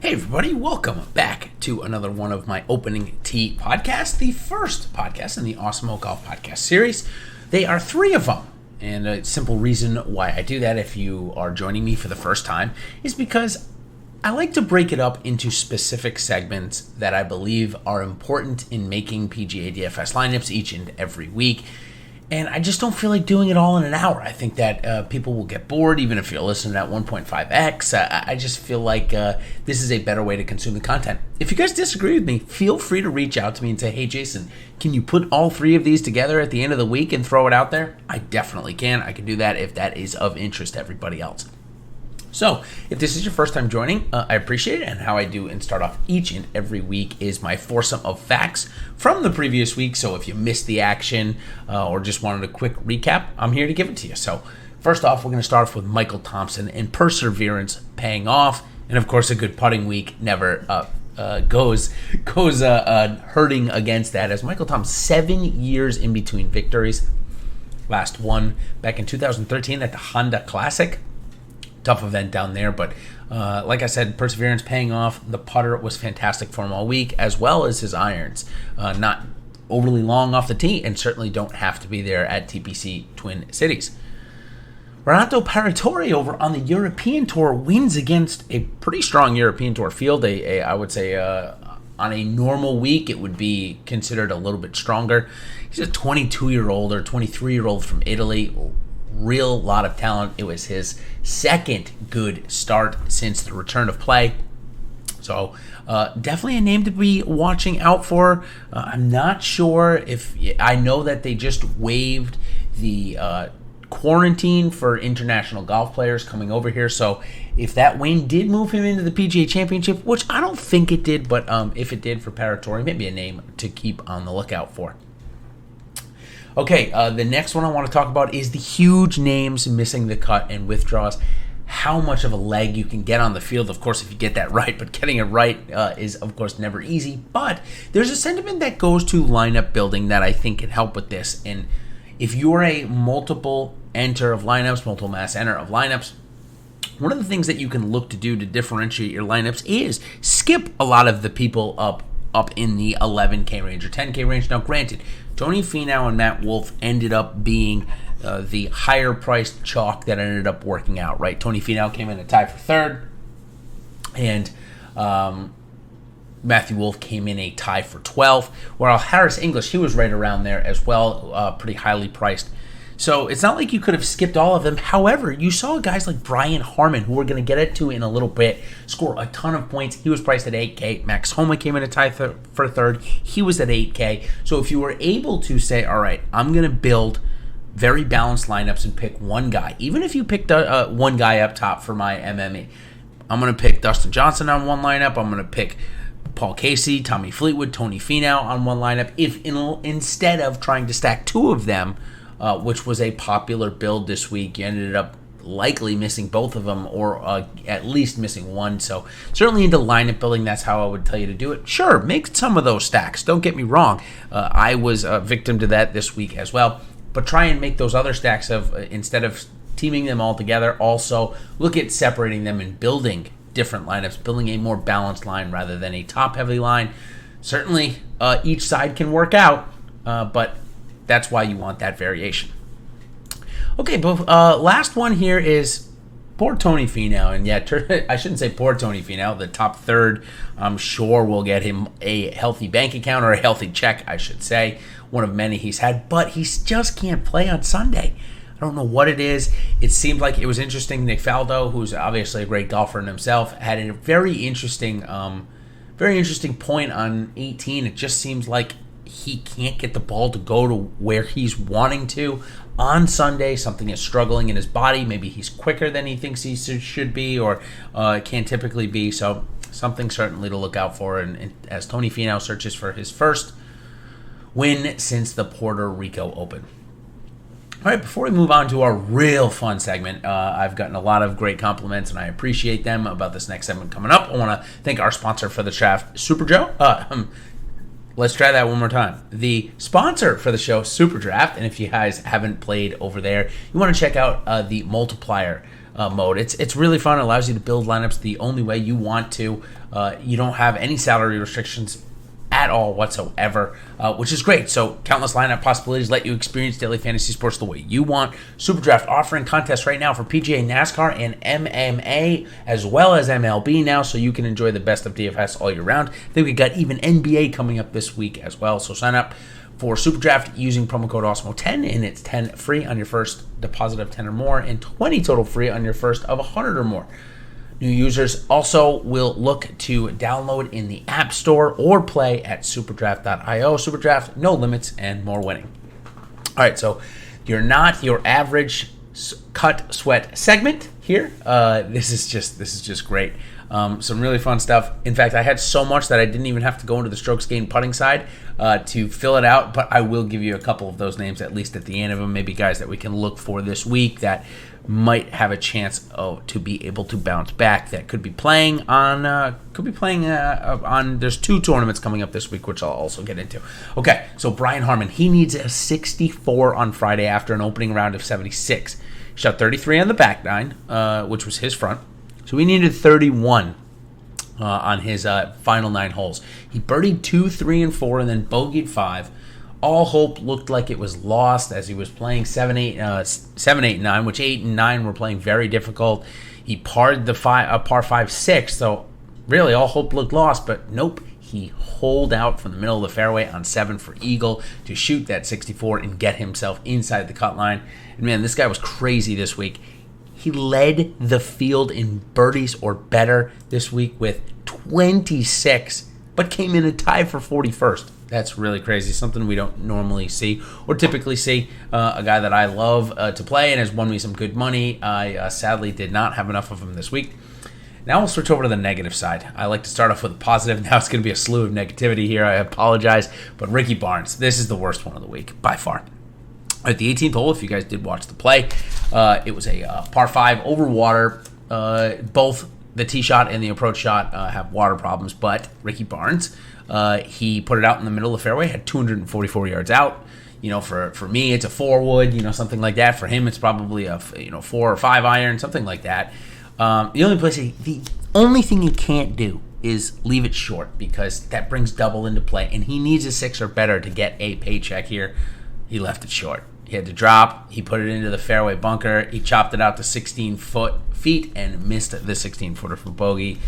Hey everybody, welcome back to another one of my Opening Tee podcasts, the first podcast in the Awesemo Golf Podcast series. They are three of them, and a simple reason why I do that if you are joining me for the first time is because I like to break it up into specific segments that I believe are important in making PGA DFS lineups each and every week. And I just don't feel like doing it all in an hour. I think that people will get bored, even if you're listening at 1.5x. I just feel like this is a better way to consume the content. If you guys disagree with me, feel free to reach out to me and say, hey, Jason, can you put all three of these together at the end of the week and throw it out there? I definitely can. I can do that if that is of interest to everybody else. So, if this is your first time joining, I appreciate it, and how I do and start off each and every week is my foursome of facts from the previous week. So if you missed the action or just wanted a quick recap, I'm here to give it to you. So first off, we're going to start off with Michael Thompson and perseverance paying off, and of course a good putting week never goes hurting against that, as Michael Thompson 7 years in between victories. Last one back in 2013 at the Honda Classic. Tough event down there, but like I said, perseverance paying off. The putter was fantastic for him all week, as well as his irons. Not overly long off the tee, and certainly don't have to be there at Tpc Twin Cities. Renato Paratore over on the European Tour wins against a pretty strong European Tour field. I would say on a normal week, it would be considered a little bit stronger. He's a 22-year-old or 23-year-old from Italy. Real lot of talent. It was his second good start since the return of play. So definitely a name to be watching out for. I'm not sure if... I know that they just waived the quarantine for international golf players coming over here. So if that win did move him into the PGA Championship, which I don't think it did, but if it did for Paratore, maybe a name to keep on the lookout for. Okay, the next one I want to talk about is the huge names missing the cut and withdraws. How much of a leg you can get on the field, of course, if you get that right. But getting it right is, of course, never easy. But there's a sentiment that goes to lineup building that I think can help with this. And if you're a multiple enter of lineups, multiple mass enter of lineups, one of the things that you can look to do to differentiate your lineups is skip a lot of the people up in the 11K range or 10K range. Now, granted, Tony Finau and Matt Wolff ended up being the higher priced chalk that ended up working out, right? Tony Finau came in a tie for third, and Matthew Wolff came in a tie for 12th, while Harris English, he was right around there as well, pretty highly priced. So it's not like you could have skipped all of them. However, you saw guys like Brian Harmon, who we're going to get into in a little bit, score a ton of points. He was priced at 8K. Max Homa came in a tie for third. He was at 8K. So if you were able to say, all right, I'm going to build very balanced lineups and pick one guy, even if you picked one guy up top for my MME, I'm going to pick Dustin Johnson on one lineup. I'm going to pick Paul Casey, Tommy Fleetwood, Tony Finau on one lineup. If instead of trying to stack two of them, which was a popular build this week, you ended up likely missing both of them, or at least missing one. So certainly into lineup building, that's how I would tell you to do it. Sure, make some of those stacks. Don't get me wrong. I was a victim to that this week as well. But try and make those other stacks of, instead of teaming them all together, also look at separating them and building different lineups, building a more balanced line rather than a top-heavy line. Certainly, each side can work out, but that's why you want that variation. Okay, but last one here is poor Tony Finau. And yeah, I shouldn't say poor Tony Finau. The top third, I'm sure, will get him a healthy bank account, or a healthy check, I should say. One of many he's had, but he just can't play on Sunday. I don't know what it is. It seemed like it was interesting. Nick Faldo, who's obviously a great golfer in himself, had a very interesting point on 18. It just seems like he can't get the ball to go to where he's wanting to on Sunday. Something is struggling in his body. Maybe he's quicker than he thinks he should be, or can typically be. So something certainly to look out for, and as Tony Finau searches for his first win since the Puerto Rico Open. All right, before we move on to our real fun segment, I've gotten a lot of great compliments, and I appreciate them about this next segment coming up. I want to thank our sponsor for the draft, Super Joe. Let's try that one more time. The sponsor for the show, Super Draft, and if you guys haven't played over there, you want to check out the multiplier mode. It's really fun. It allows you to build lineups the only way you want to. You don't have any salary restrictions at all whatsoever, which is great. So countless lineup possibilities let you experience daily fantasy sports the way you want. SuperDraft offering contests right now for PGA, NASCAR, and MMA, as well as MLB now, so you can enjoy the best of DFS all year round. I think we got even NBA coming up this week as well. So sign up for SuperDraft using promo code Awesemo10, and it's 10 free on your first deposit of 10 or more, and 20 total free on your first of 100 or more. New users also will look to download in the App Store or play at superdraft.io. SuperDraft, no limits and more winning. All right, so you're not your average cut sweat segment here. This is just great. Some really fun stuff. In fact, I had so much that I didn't even have to go into the strokes gained putting side to fill it out, but I will give you a couple of those names at least at the end of them. Maybe guys that we can look for this week that might have a chance to be able to bounce back, that could be playing on there's 2 tournaments coming up this week, which I'll also get into. Okay, so Brian Harmon, he needs a 64 on Friday after an opening round of 76. He shot 33 on the back nine, which was his front. So he needed 31 on his final 9 holes. He birdied 2, 3, and 4, and then bogeyed 5. All hope looked like it was lost as he was playing 7, 8, and 9, which 8 and 9 were playing very difficult. He parred the par 5, 6, so really all hope looked lost, but nope. He holed out from the middle of the fairway on 7 for eagle to shoot that 64 and get himself inside the cut line. And man, this guy was crazy this week. He led the field in birdies or better this week with 26, but came in a tie for 41st. That's really crazy, something we don't normally see or typically see. A guy that I love to play and has won me some good money. I sadly did not have enough of him this week. Now we'll switch over to the negative side. I like to start off with a positive. Now it's going to be a slew of negativity here. I apologize, but Ricky Barnes, this is the worst one of the week by far. At the 18th hole, if you guys did watch the play, it was a par 5 over water. Both the tee shot and the approach shot have water problems, but Ricky Barnes, he put it out in the middle of the fairway, had 244 yards out. You know, for me, it's a 4-wood, something like that. For him, it's probably a 4 or 5 iron, something like that. The only thing he can't do is leave it short, because that brings double into play, and he needs a 6 or better to get a paycheck here. He left it short. He had to drop. He put it into the fairway bunker. He chopped it out to 16 feet and missed the 16-footer for bogey,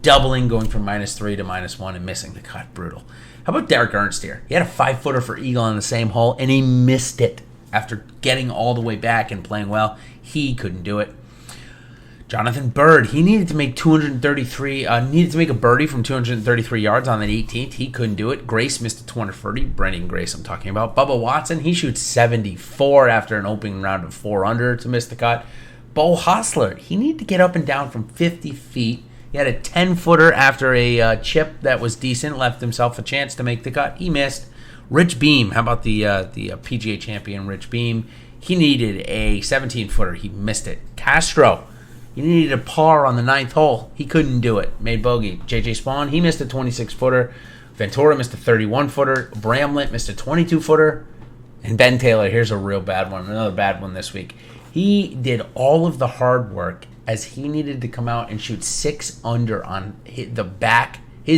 doubling, going from -3 to -1 and missing the cut. Brutal. How about Derek Ernst here? He had a 5-footer for eagle on the same hole, and he missed it after getting all the way back and playing well. He couldn't do it. Jonathan Bird, he needed to make a birdie from 233 yards on the 18th. He couldn't do it. Grace missed a 230. Brendan Grace, I'm talking about. Bubba Watson, he shoots 74 after an opening round of 4 under to miss the cut. Bo Hostler, he needed to get up and down from 50 feet. He had a 10-footer after a chip that was decent, left himself a chance to make the cut. He missed. Rich Beam, how about the PGA champion Rich Beam? He needed a 17-footer. He missed it. Castro, he needed a par on the 9th hole. He couldn't do it. Made bogey. JJ Spawn, he missed a 26-footer. Ventura missed a 31-footer. Bramlett missed a 22-footer. And Ben Taylor, here's a real bad one. Another bad one this week. He did all of the hard work as he needed to come out and shoot 6 under on his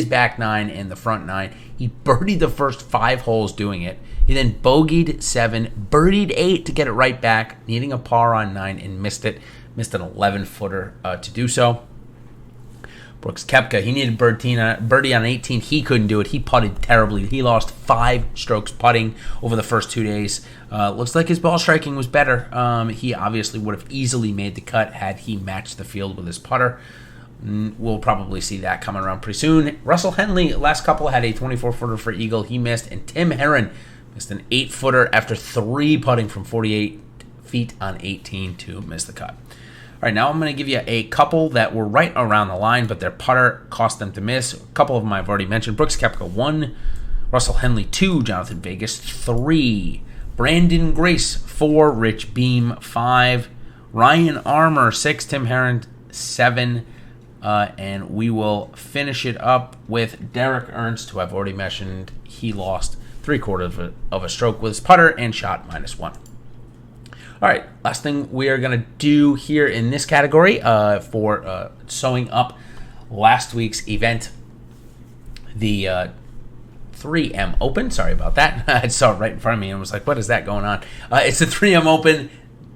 back 9 and the front 9. He birdied the first 5 holes doing it. He then bogeyed 7, birdied 8 to get it right back, needing a par on 9 and missed it. Missed an 11-footer to do so. Brooks Koepka, he needed birdie on 18. He couldn't do it. He putted terribly. He lost 5 strokes putting over the first 2 days. Looks like his ball striking was better. He obviously would have easily made the cut had he matched the field with his putter. We'll probably see that coming around pretty soon. Russell Henley, last couple, had a 24-footer for eagle. He missed. And Tim Herron missed an 8-footer after 3 putting from 48 feet on 18 to miss the cut. All right, now I'm going to give you a couple that were right around the line, but their putter cost them to miss. A couple of them I've already mentioned. Brooks Koepka 1, Russell Henley 2, Jonathan Vegas 3, Brandon Grace 4, Rich Beam 5, Ryan Armour 6, Tim Herron 7, and we will finish it up with Derek Ernst, who I've already mentioned. He lost 3/4 of a stroke with his putter and shot -1. All All right, last thing we are going to do here in this category for sewing up last week's event, the 3M Open. Sorry about that. I saw it right in front of me and was like, what is that going on? It's the 3M Open.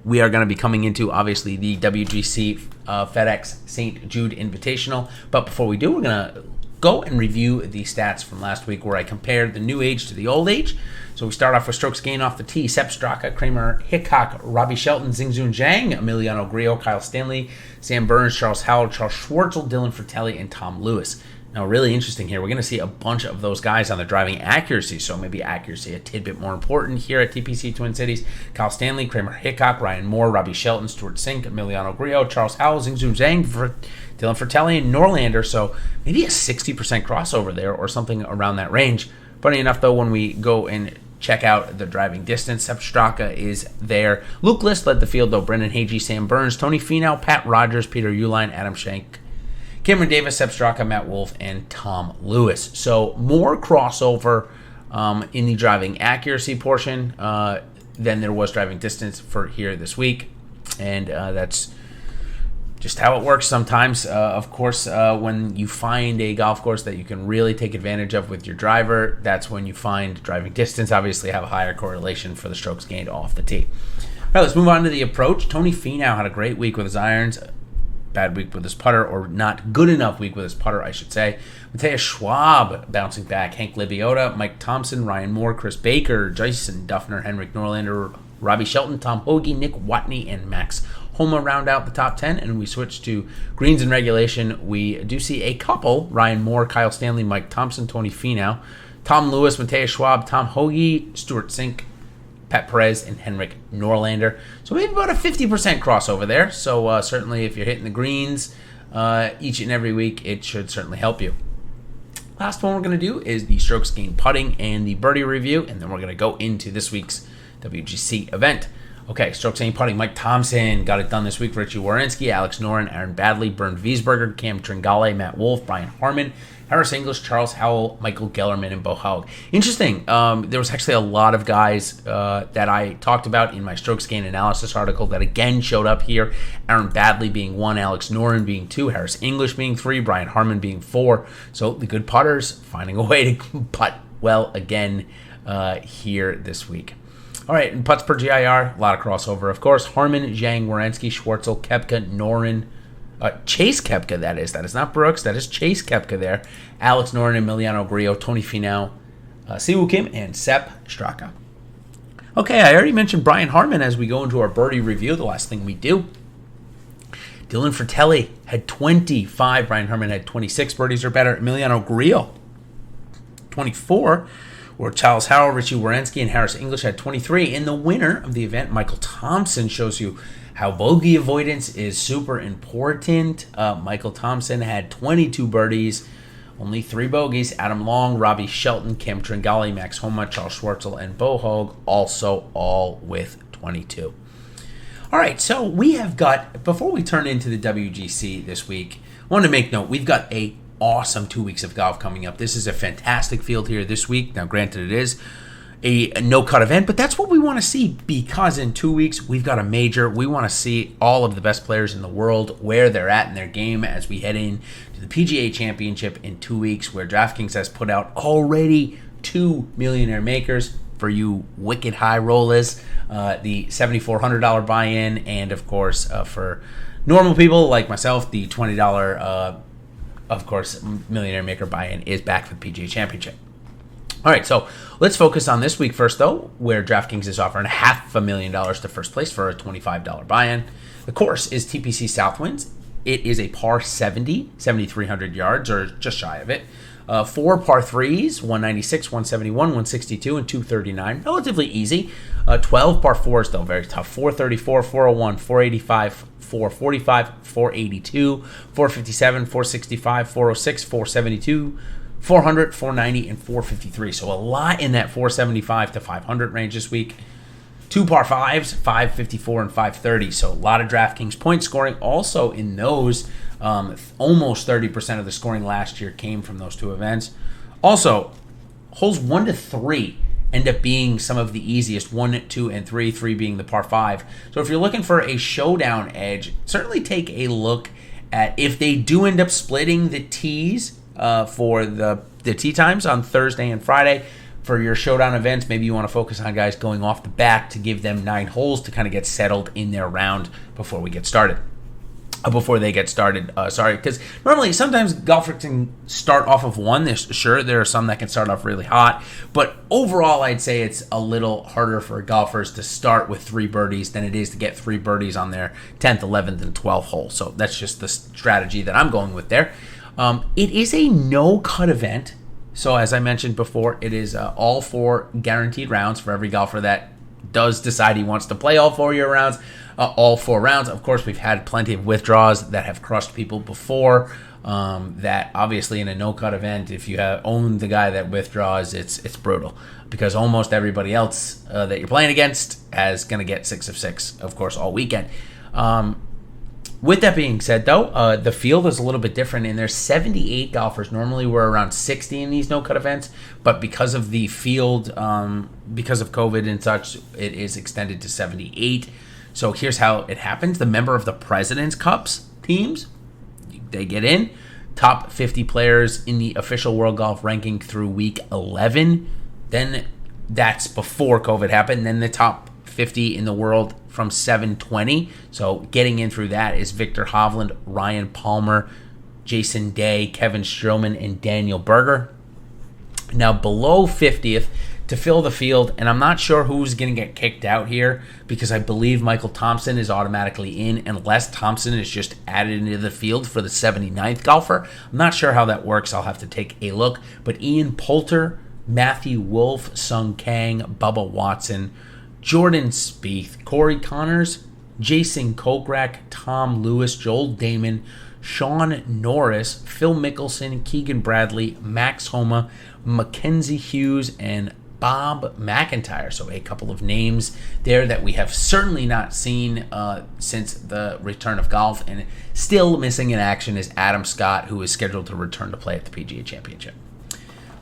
We are going to be coming into, obviously, the WGC FedEx St. Jude Invitational. But before we do, we're going to go and review the stats from last week where I compared the new age to the old age. So we start off with strokes gained off the tee. Sepp Straka, Kramer Hickok, Robbie Shelton, Xingjun Zhang, Emiliano Grillo, Kyle Stanley, Sam Burns, Charles Howell, Charles Schwartzel, Dylan Fratelli, and Tom Lewis. Now, really interesting here. We're going to see a bunch of those guys on the driving accuracy, so maybe accuracy a tidbit more important here at TPC Twin Cities. Kyle Stanley, Kramer Hickok, Ryan Moore, Robbie Shelton, Stuart Sink, Emiliano Grillo, Charles Howell, Xingjun Zhang, Dylan Fratelli, and Norlander. So maybe a 60% crossover there or something around that range. Funny enough, though, when we go and check out the driving distance, Sepp Straka is there. Luke List led the field, though. Brendan Hagee, Sam Burns, Tony Finau, Pat Rogers, Peter Uihlein, Adam Schenk, Cameron Davis, Sepp Straka, Matt Wolff, and Tom Lewis. So more crossover in the driving accuracy portion than there was driving distance for here this week. And that's just how it works sometimes. Of course, when you find a golf course that you can really take advantage of with your driver, that's when you find driving distance obviously have a higher correlation for the strokes gained off the tee. All right, let's move on to the approach. Tony Finau had a great week with his irons. Bad week with his putter, or not good enough week with his putter, I should say. Matthias Schwab bouncing back. Hank Libiota, Mike Thompson, Ryan Moore, Chris Baker, Jason Duffner, Henrik Norlander, Robbie Shelton, Tom Hoagie, Nick Watney, and Max Homa round out the top 10. And we switch to greens and regulation. We do see a couple: Ryan Moore, Kyle Stanley, Mike Thompson, Tony Finau, Tom Lewis, Matthias Schwab, Tom Hoagie, Stuart Sink, Pat Perez, and Henrik Norlander. So maybe about a 50% crossover there. So certainly if you're hitting the greens each and every week, it should certainly help you. Last one we're going to do is the strokes gained putting and the birdie review, and then we're going to go into this week's WGC event. Okay, strokes gained putting. Mike Thompson got it done this week. Richie Warinsky, Alex Noren, Aaron Badley, Bernd Wiesberger, Cam Tringale, Matt Wolff, Brian Harmon, Harris English, Charles Howell, Michael Gellerman, and Bo Haug. Interesting. There was actually a lot of guys that I talked about in my strokes gain analysis article that again showed up here. Aaron Badley being 1, Alex Noren being 2, Harris English being 3, Brian Harmon being 4. So the good putters finding a way to putt well again here this week. All right, and putts per GIR, a lot of crossover, of course. Harmon, Zhang, Wierenski, Schwartzel, Koepka, Noren, Chase Koepka, that is. That is not Brooks. That is Chase Koepka there. Alex Noren, Emiliano Grillo, Tony Finau, Siwoo Kim, and Sepp Straka. Okay, I already mentioned Brian Harmon as we go into our birdie review, the last thing we do. Dylan Fratelli had 25. Brian Harmon had 26 birdies or better. Emiliano Grillo, 24. Where Charles Howell, Richie Wierenski, and Harris English had 23. And the winner of the event, Michael Thompson, shows you how bogey avoidance is super important. Michael Thompson had 22 birdies, only 3 bogeys. Adam Long, Robbie Shelton, Cam Tringale, Max Homa, Charles Schwartzel, and Bo Haug also all with 22. All right, so we have got, before we turn into the WGC this week, I want to make note, we've got a awesome 2 weeks of golf coming up. This is a fantastic field here this week. Now, granted, it is a no-cut event, but that's what we want to see because in 2 weeks, we've got a major. We want to see all of the best players in the world, where they're at in their game as we head in to the PGA Championship in 2 weeks, where DraftKings has put out already 2 millionaire makers for you wicked high rollers, the $7,400 buy-in, and of course, for normal people like myself, the $20 of course, Millionaire Maker buy-in is back for the PGA Championship. All right, so let's focus on this week first, though, where DraftKings is offering $500,000 to first place for a $25 buy-in. The course is Tpc South Winds. It is a par 70, 7,300 yards, or just shy of it. 4 par 3s, 196, 171, 162, and 239. Relatively easy. 12 par 4s, though, very tough. 434, 401, 485, 445, 482, 457, 465, 406, 472, 400, 490, and 453. So a lot in that 475 to 500 range this week. 2 par 5s, 554, and 530. So a lot of DraftKings point scoring. Also in those, almost 30% of the scoring last year came from those two events. Also, holes 1 to 3 end up being some of the easiest, 1, 2, and 3, 3 being the par 5. So if you're looking for a showdown edge, certainly take a look at if they do end up splitting the tees for the tee times on Thursday and Friday. For your showdown events, maybe you want to focus on guys going off the back to give them 9 holes to kind of get settled in their round before we get started. Before they get started, because normally sometimes golfers can start off of 1. There are some that can start off really hot, but overall I'd say it's a little harder for golfers to start with 3 birdies than it is to get 3 birdies on their 10th, 11th, and 12th hole. So that's just the strategy that I'm going with there. It is a no-cut event. So as I mentioned before, it is all 4 guaranteed rounds for every golfer that does decide he wants to play all 4 year rounds, all 4 rounds. Of course, we've had plenty of withdraws that have crushed people before. That obviously in a no-cut event, if you own the guy that withdraws, it's brutal because almost everybody else that you're playing against is going to get 6 of 6, of course, all weekend. With that being said, though, the field is a little bit different, and there's 78 golfers. Normally, we're around 60 in these no-cut events, but because of the field, because of COVID and such, it is extended to 78. So here's how it happens. The member of the President's Cups teams, they get in. Top 50 players in the official World Golf ranking through week 11. Then that's before COVID happened. Then the top 50 in the world from 720. So getting in through that is Victor Hovland, Ryan Palmer, Jason Day, Kevin Stroman, and Daniel Berger. Now below 50th to fill the field, and I'm not sure who's going to get kicked out here because I believe Michael Thompson is automatically in unless Thompson is just added into the field for the 79th golfer. I'm not sure how that works. I'll have to take a look. But Ian Poulter, Matthew Wolff, Sung Kang, Bubba Watson, Jordan Spieth, Corey Connors, Jason Kokrak, Tom Lewis, Joel Damon, Sean Norris, Phil Mickelson, Keegan Bradley, Max Homa, Mackenzie Hughes, and Bob McIntyre. So a couple of names there that we have certainly not seen since the return of golf. And still missing in action is Adam Scott, who is scheduled to return to play at the PGA Championship.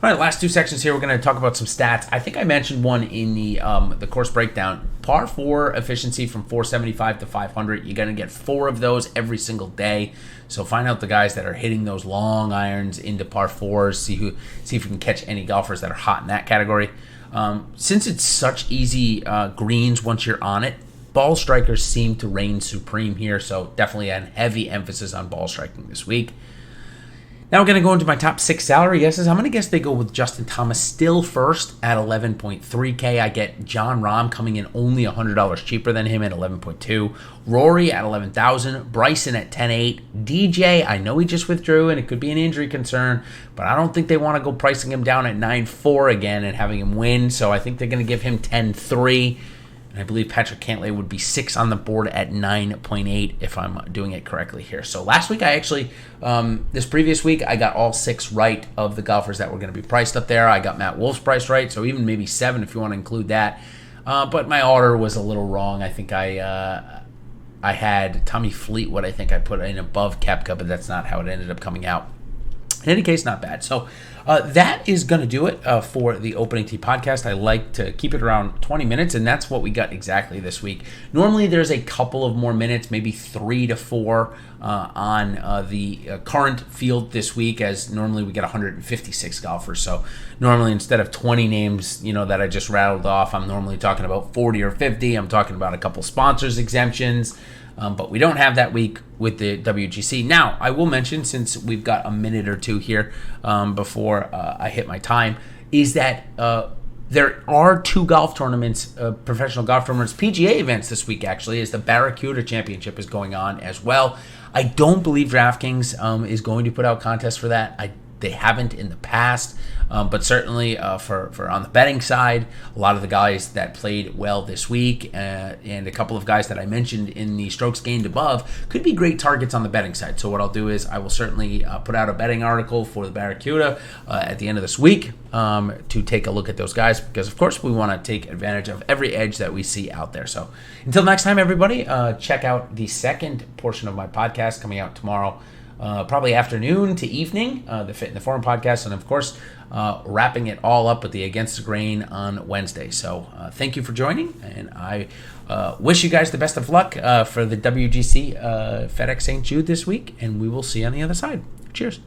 All right, last 2 sections here, we're going to talk about some stats. I think I mentioned one in the course breakdown. Par 4 efficiency from 475 to 500. You're going to get 4 of those every single day. So find out the guys that are hitting those long irons into par 4s. See if you can catch any golfers that are hot in that category. Since it's such easy greens once you're on it, ball strikers seem to reign supreme here. So definitely a heavy emphasis on ball striking this week. Now we're going to go into my top 6 salary guesses. I'm going to guess they go with Justin Thomas still first at 11.3K. I get John Rahm coming in only $100 cheaper than him at 11.2. Rory at 11,000. Bryson at 10.8. DJ, I know he just withdrew and it could be an injury concern, but I don't think they want to go pricing him down at 9.4 again and having him win. So I think they're going to give him 10.3. And I believe Patrick Cantlay would be 6 on the board at 9.8 if I'm doing it correctly here. So last week I actually, this previous week, I got all 6 right of the golfers that were going to be priced up there. I got Matt Wolff's price right, so even maybe 7 if you want to include that. But my order was a little wrong. I think I had Tommy Fleetwood, I think I put in above Koepka, but that's not how it ended up coming out. In any case, not bad. So that is going to do it for the Opening Tee podcast. I like to keep it around 20 minutes, and that's what we got exactly this week. Normally, there's a couple of more minutes, maybe 3 to 4 on the current field this week, as normally we get 156 golfers. So normally, instead of 20 names, that I just rattled off, I'm normally talking about 40 or 50. I'm talking about a couple sponsors exemptions. But we don't have that week with the WGC. Now, I will mention, since we've got a minute or 2 here before I hit my time, is that there are 2 golf tournaments, professional golf tournaments, PGA events this week, actually, as the Barracuda Championship is going on as well. I don't believe DraftKings is going to put out contests for that. They haven't in the past, but certainly for on the betting side, a lot of the guys that played well this week and a couple of guys that I mentioned in the strokes gained above could be great targets on the betting side. So what I'll do is I will certainly put out a betting article for the Barracuda at the end of this week to take a look at those guys, because of course we want to take advantage of every edge that we see out there. So until next time, everybody, check out the second portion of my podcast coming out tomorrow. probably afternoon to evening, the Fit and the Forum podcast, and of course, wrapping it all up with the Against the Grain on Wednesday. So thank you for joining, and I wish you guys the best of luck for the WGC FedEx St. Jude this week, and we will see you on the other side. Cheers.